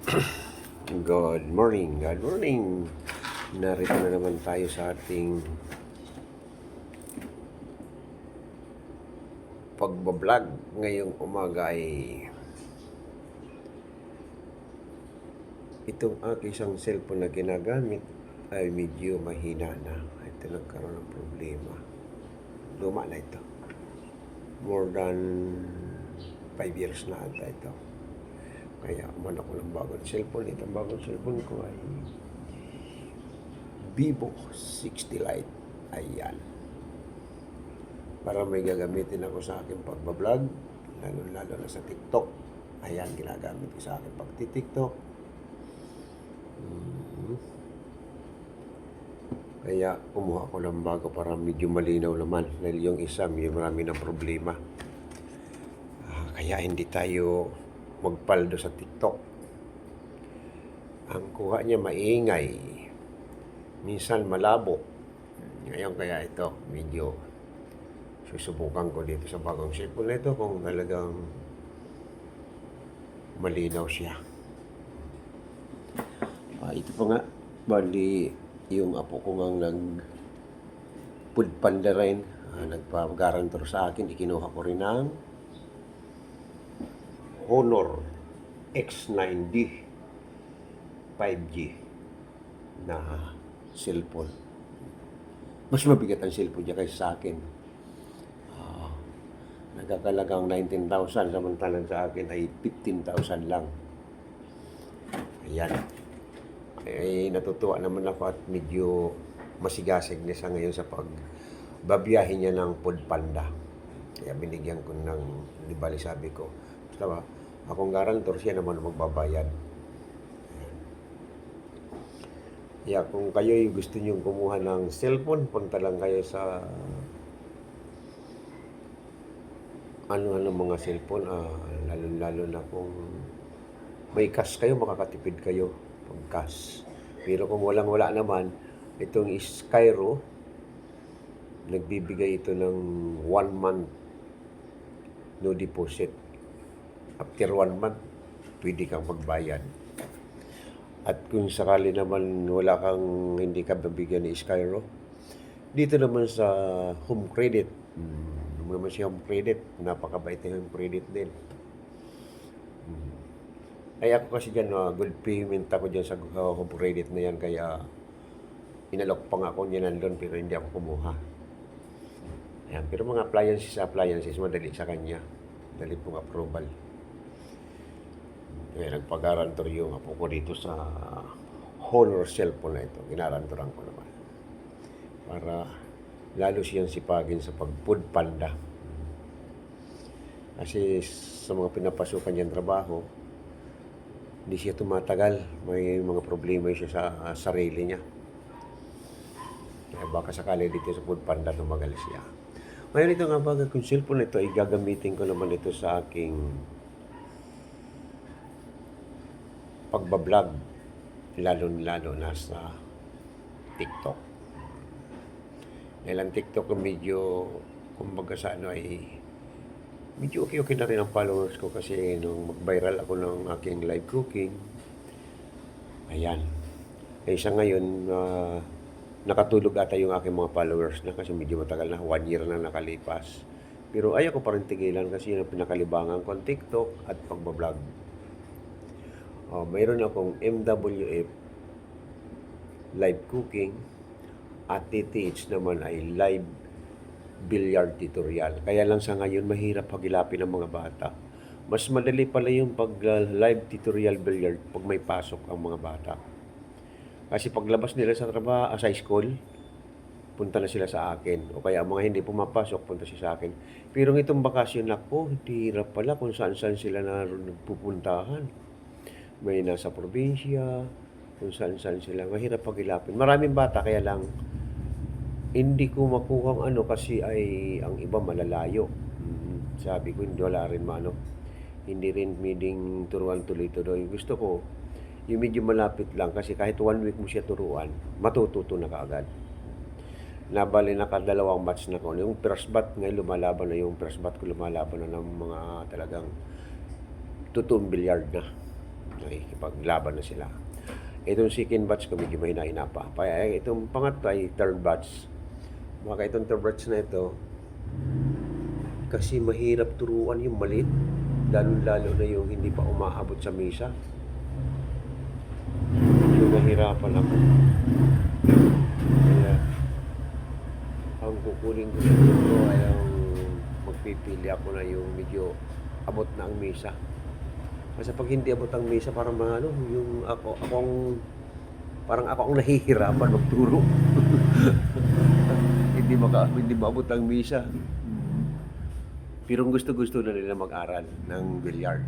Good morning, good morning. Narito na naman tayo sa ating pagbablog ngayong umaga ay itong aking isang cellphone na ginagamit ay medyo mahina na. Ito nagkaroon ng problema. Luma na ito. More than 5 years na ata ito. Kaya umano ko ng bagong cellphone. Itong bagong cellphone ko ay Vivo 60 Lite. Ayan. Para may gagamitin ako sa aking pagbablog, lalo na sa TikTok. Ayan, ginagamit ko sa aking pagti-TikTok. Kaya kumuha ko ng bago para medyo malinaw naman. Dahil yung isa, may marami ng problema. Kaya hindi tayo magpaldo sa TikTok. Ang kuha niya maingay. Minsan malabo. Ngayon kaya ito, medyo susubukan ko dito sa bagong cellphone na ito kung talagang malinaw siya. Ito pa nga, bali yung apo ko nga nagpudpanda rin, nagpagarantor sa akin, ikinuha ko rin ng Honor X9D 5G na cellphone. Mas mabigat ang cellphone niya kaysa sa akin. Nagkakalagang 19,000, samantalang sa akin ay 15,000 lang. Ayan. Ay natutuwa naman ako at medyo masigasig na siya ngayon sa pagbabiyahe niya ng Foodpanda. Kaya binigyan ko ng, di bali sabi ko, basta ba, akong garantor, siya naman magbabayad. Kaya kung kayo gusto nyo kumuha ng cellphone, punta lang kayo sa ano mga cellphone, lalo na kung may cash kayo, makakatipid kayo pag cash. Pero kung wala naman, itong Skyro, nagbibigay ito ng 1 month no deposit. After 1 month, pwede kang magbayad. At kung sakali naman hindi ka babigyan ni Skyro, dito naman sa Home Credit, naman si Home Credit, napakabait na Home Credit din. Ay ako kasi dyan, good payment ako dyan sa Home Credit na yan, kaya inalok pa nga ako niya nandun pero hindi ako kumuha. Ayan, pero mga appliances, madali sa kanya. Dali pong approval. Kaya nagpagarantor yung apo ko dito sa Honor cellphone na ito. Ginarantoran ko naman. Para lalo siyang sipagin sa pag-Foodpanda. Kasi sa mga pinapasukan niyang trabaho, hindi siya tumatagal. May mga problema siya sa sarili niya. Kaya baka sakali dito sa Foodpanda tumagal siya. Ngayon ito nga baga, kung cellphone na ito, ay gagamitin ko naman ito sa aking pagbablog, lalo na sa TikTok. Dahil ang TikTok ko medyo, kumbaga sa ay medyo okay na rin ang followers ko kasi nung mag-viral ako ng aking live cooking, ayan. Sa ngayon, nakatulog ata yung aking mga followers na kasi medyo matagal na, 1 year na nakalipas. Pero ayaw ko pa rin tigilan kasi yun ang pinakalibangan ko ang TikTok at pagbablog. Mayroon akong MWF live cooking at TTH naman ay live billiard tutorial. Kaya lang sa ngayon mahirap hagilapin ng mga bata. Mas madali pala yung pag live tutorial billiard pag may pasok ang mga bata. Kasi paglabas nila sa trabaho, sa school, punta na sila sa akin. O kaya mga hindi pumapasok, punta sila sa akin. Pero itong bakasyon ako, hirap pala kung saan-saan sila nagpupuntahan. May nasa probinsya, kung saan-saan sila. Mahirap pagilapin. Maraming bata, kaya lang hindi ko makuha ang kasi ay ang iba malalayo. Sabi ko, wala rin hindi rin pwedeng turuan tuloy-tuloy. Gusto ko, yung medyo malapit lang kasi kahit 1 week mo siya turuan, matututo na kaagad. Nabali nakadalawang match na ko. Yung first bat ngayon lumalaban na yung first bat ko lumalaban na ng mga talagang totoong bilyard na. nakikipaglaban na sila. Itong second batch ko medyo mahina-hina pa. Kaya itong pangatlo ay third batch. Baka itong third batch na ito, kasi mahirap turuan yung maliit. Lalo na yung hindi pa umaabot sa misa. Medyo mahirapan ako. Kaya, ang kukunin ko siguro ay ang magpipili ako na yung medyo abot na ang misa. Kasi pag hindi abot ang misa, parang yung parang ako ang nahihirapan magturo. hindi maabot ang misa. Pero gusto na nila mag-aral ng bilyar.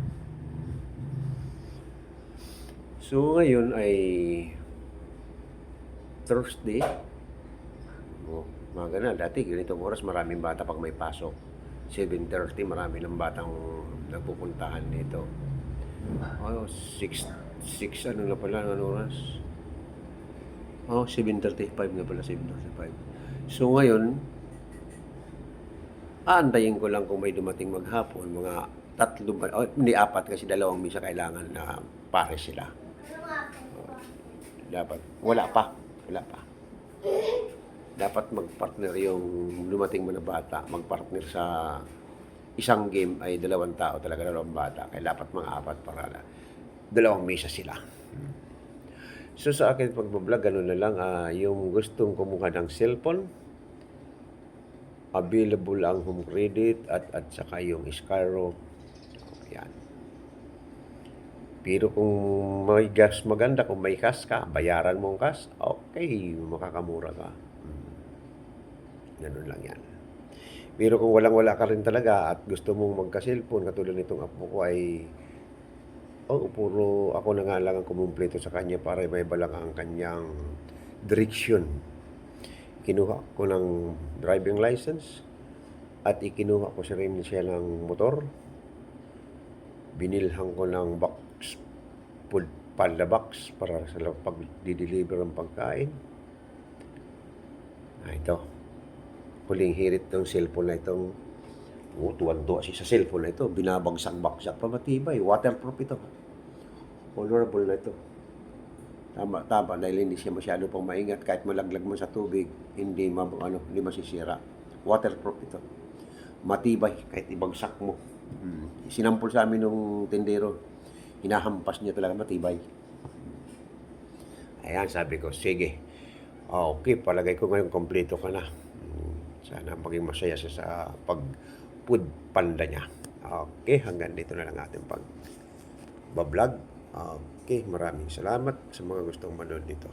So ngayon ay Thursday. Mga ganun. Dati ganitong oras maraming bata pag may pasok. 7:30 marami ng batang nagpupuntahan dito. 6 ano na pala, ano oras? 7:35 na pala, 7:35. So ngayon, aantayin ko lang kung may dumating maghapon, mga 3, hindi 4 kasi 2 misa kailangan na pare sila. Dapat, wala pa. Dapat magpartner yung dumating mo na bata, magpartner sa isang game ay 2 tao talaga, 2 bata. Kaya dapat mga 4 para 2 misa sila. So sa akin pagbablog, gano'n na lang, yung gustong kumuha ng cellphone, available ang home credit at saka yung Skyro. Ayan. Pero kung may gas maganda, kung may cash ka, bayaran mo ang cash, okay, makakamura ka. Ganun lang yan. Pero kung wala ka rin talaga at gusto mong magka-cellphone, katulad nitong apo ko ay puro ako na nga lang ang kumumpleto sa kanya para may balang ang kanyang direksyon. Kinuha ko ng driving license at ikinuha ko rin siya ng motor. Binilhan ko ng box, food panda box para sa pag-deliver ng pagkain. Ito. Huling hirit ng cellphone na itong tuwan-tuwa siya sa cellphone na ito. Binabagsak-bagsak pa, matibay. Waterproof ito. Colorable na ito. Tama, dahil hindi siya masyado pang maingat. Kahit malaglag mo sa tubig, hindi masisira. Waterproof ito. Matibay, kahit ibagsak mo. Sinampol sa amin nung tindero. Hinahampas niya talaga, matibay. Ayan, sabi ko, sige. Okay, palagay ko ngayon kompleto ka na. Sana maging masaya siya sa pag-food panda niya. Okay, hanggang dito na lang ating pag-vlog. Okay, maraming salamat sa mga gustong manood dito.